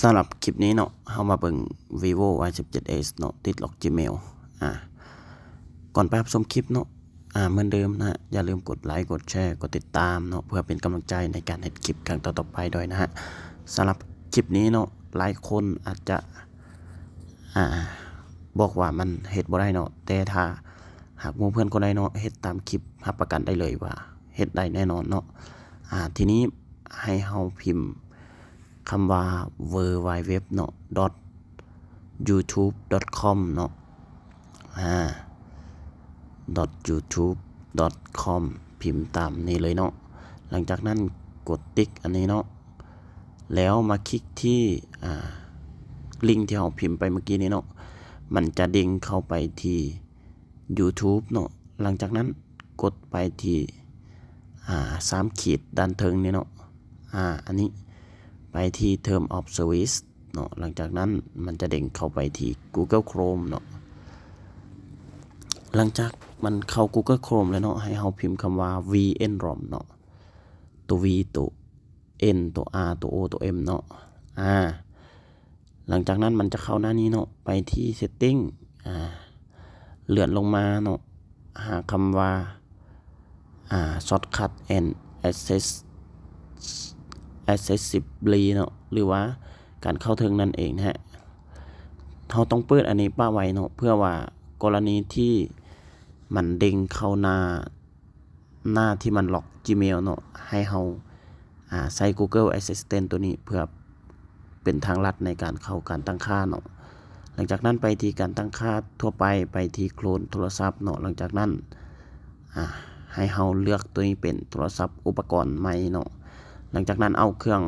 สำหรับคลิปนี้เนาะเฮามาเบิ่ง vivo Y17s เนาะติดล็อก Gmail ก่อนไปรับชมคลิปเนาะเหมือนเดิมนะอย่าลืมกดไลค์กดแชร์กดติดตามเนาะเพื่อเป็นกำลังใจในการเฮ็ดคลิปครั้งต่อๆไปด้วยนะฮะสำหรับคลิปนี้เนาะหลายคนอาจจะบอกว่ามันเฮ็ดบ่ได้เนาะแต่ถ้าหากหมู่เพื่อนคนใดเนาะเฮ็ดตามคลิปรับประกันได้เลยว่าเฮ็ดได้แน่นอนเนาะทีนี้ให้เฮาพิมพ์คำว่า www เนาะ .youtube.com เนาะ.youtube.com พิมพ์ตามนี้เลยเนาะหลังจากนั้นกดติ๊กอันนี้เนาะแล้วมาคลิกที่ลิงก์ที่เราพิมพ์ไปเมื่อกี้นี้เนาะมันจะเด้งเข้าไปที่ YouTube เนาะหลังจากนั้นกดไปที่3 ขีดด้านเทิงนี่เนาะอันนี้ไปที่ Term of Service เนาะหลังจากนั้นมันจะเด้งเข้าไปที่ Google Chrome เนาะหลังจากมันเข้า Google Chrome แล้วเนาะให้เราพิมพ์คำว่า VNROM เนาะตัว V ตัว N ตัว R ตัว O ตัว M เนาะหลังจากนั้นมันจะเข้าหน้านี้เนาะไปที่ Setting เลื่อนลงมาเนาะหาคำว่าShortcut and Accessibility เนาะหรือว่าการเข้าถึงนั่นเองนะฮะเราต้องเปิดอันนี้ป้าไว้เนาะเพื่อว่ากรณีที่มันเด้งเข้าหน้าที่มันล็อก Gmail เนาะให้เราใช้ Google Assistant ตัวนี้เพื่อเป็นทางลัดในการเข้าการตั้งค่าเนาะหลังจากนั้นไปที่การตั้งค่าทั่วไปที่โคลนโทรศัพท์เนาะหลังจากนั้นให้เราเลือกตัวนี้เป็นโทรศัพท์อุปกรณ์ใหม่เนาะหลังจากนั้นเอาเครื่อง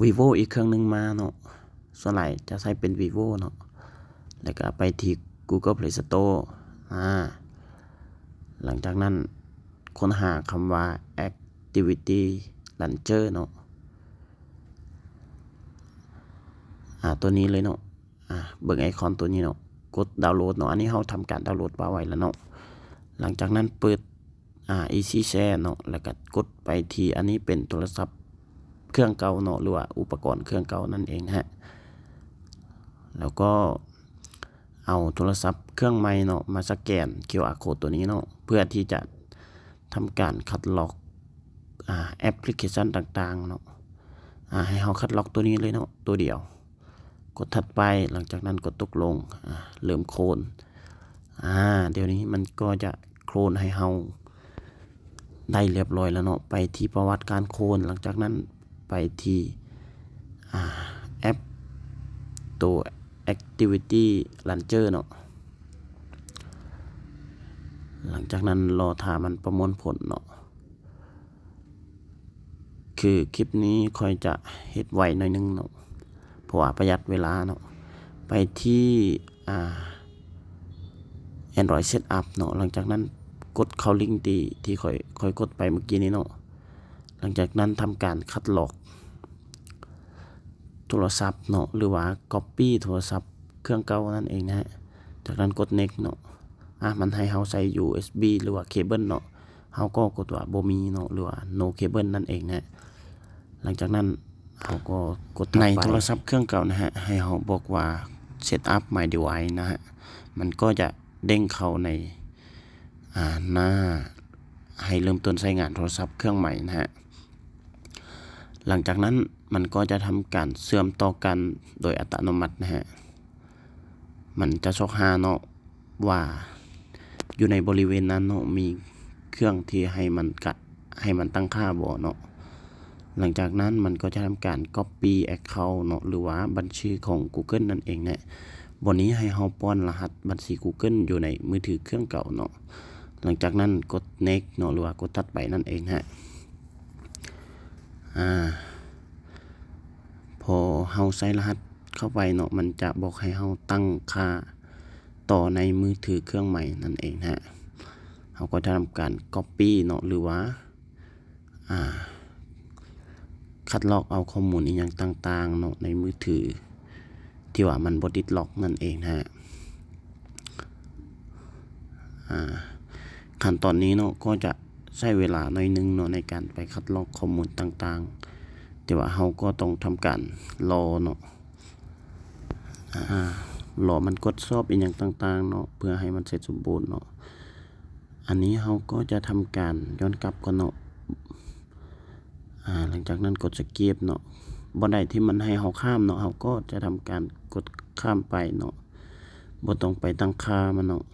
vivo อีกเครื่องนึงมาเนาะส่วนใหญ่จะใช้เป็น vivo เนาะแล้วก็ไปที่ Google Play Store หลังจากนั้นค้นหาคำว่า Activity Launcher เนาะตัวนี้เลยเนาะเบิ่งไอคอนตัวนี้เนาะกดดาวน์โหลดเนาะอันนี้เราทำการดาวน์โหลดไว้แล้วเนาะหลังจากนั้นเปิดeasy share เนาะแล้วก็กดไปที่อันนี้เป็นโทรศัพท์เครื่องเก่าเนาะหรือว่าอุปกรณ์เครื่องเก่านั่นเองฮะแล้วก็เอาโทรศัพท์เครื่องใหม่เนาะมาสแกน QR code ตัวนี้เนาะเพื่อที่จะทำการคัดล็อกแอปพลิเคชันต่างๆเนาะให้เราคัดล็อกตัวนี้เลยเนาะตัวเดียวกดถัดไปหลังจากนั้นกดตกลงเริ่มโคลนเดี๋ยวนี้มันก็จะโคลนให้เราได้เรียบร้อยแล้วเนาะไปที่ประวัติการโคลนหลังจากนั้นไปที่แอปตัว Activity Launcher เนาะหลังจากนั้นรอท่ามันประมวลผลเนาะคือคลิปนี้ค่อยจะเฮ็ดไวหน่อยนึงเนาะเพราะว่าประหยัดเวลาเนาะไปที่Android Setup เนาะหลังจากนั้นกดเข้าลิงก์ที่ค่อยกดไปเมื่อกี้นี้เนาะหลังจากนั้นทำการคัดลอกโทรศัพท์เนาะหรือว่า Copy โทรศัพท์เครื่องเก่านั่นเองนะฮะจากนั้นกด Next เนาะมันให้เราใส่ USB หรือว่าเคเบิลเนาะเราก็กดว่าบ่มีเนาะหรือว่า No cable นั่นเองนะหลังจากนั้นเราก็กดในโทรศัพท์เครื่องเก่านะฮะให้เราบอกว่า Set up my device นะฮะมันก็จะเด้งเข้าในหน้าให้เริ่มต้นใช้งานโทรศัพท์เครื่องใหม่นะฮะหลังจากนั้นมันก็จะทำการเชื่อมต่อกันโดยอัตโนมัตินะฮะมันจะชกหาเนาะว่าอยู่ในบริเวณนั้นเนาะมีเครื่องที่ให้มันตั้งค่าบ่เนาะหลังจากนั้นมันก็จะทำการ copy account เนาะหรือว่าบัญชีของ Google นั่นเองนะบนนี้ให้เราป้อนรหัสบัญชี Google อยู่ในมือถือเครื่องเก่าเนาะหลังจากนั้นกด next เนาะหรือว่ากดถัดไปนั่นเองฮะพอเราใส่รหัสเข้าไปเนาะมันจะบอกให้เราตั้งค่าต่อในมือถือเครื่องใหม่นั่นเองฮะเราก็จะทำการ copy เนาะหรือว่าคัดลอกเอาข้อมูลอีกอย่างต่างๆเนาะในมือถือที่ว่ามันบ่ติดล็อกนั่นเองฮะขั้นตอนนี้เนาะก็จะใช้เวลาหน่อยนึงเนาะในการไปคัดลอกข้อมูลต่างๆ แต่ว่าเราก็ต้องทำการรอเนาะรอมันกดสอบอีหยังต่างๆเนาะเพื่อให้มันเสร็จสมบูรณ์เนาะอันนี้เราก็จะทำการย้อนกลับก่อนเนาะหลังจากนั้นกด Escape เนาะบ่ได้ที่มันให้เราข้ามเนาะเราก็จะทำการกดข้ามไปเนาะบ่ต้องไปตั้งค่ามันเนาะ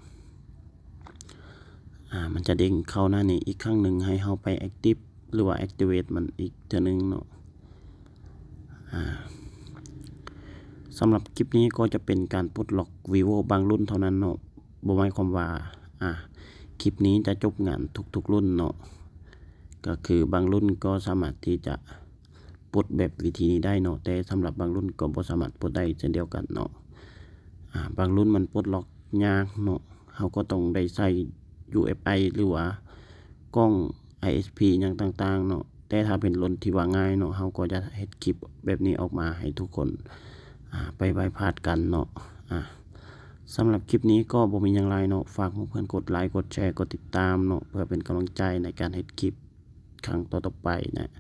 มันจะเด้งเข้าหน้านี้อีกครั้งหนึ่งให้เราไป Active หรือว่า Activate มันอีกเทื่อนึงเนาะสำหรับคลิปนี้ก็จะเป็นการปลดล็อก Vivo บางรุ่นเท่านั้นเนาะบ่หมายความว่าคลิปนี้จะจบงานทุกๆรุ่นเนาะก็คือบางรุ่นก็สามารถที่จะปลดแบบวิธีนี้ได้เนาะแต่สำหรับบางรุ่นก็บ่สามารถปลดได้เช่นเดียวกันเนาะบางรุ่นมันปลดล็อกยากเนาะเราก็ต้องได้ใส่ UFI หรือว่ากล้อง ISP หยังต่างๆเนาะแต่ถ้าเป็นรุ่นที่ว่าง่ายเนาะเราก็จะเฮ็ดคลิปแบบนี้ออกมาให้ทุกคนไปไว้พาดกันเนาะสำหรับคลิปนี้ก็บ่มีหยังหลายเนาะฝากเพื่อนๆกดไลค์กดแชร์กดติดตามเนาะเพื่อเป็นกำลังใจในการเฮ็ดคลิปครั้งต่อๆไปนะ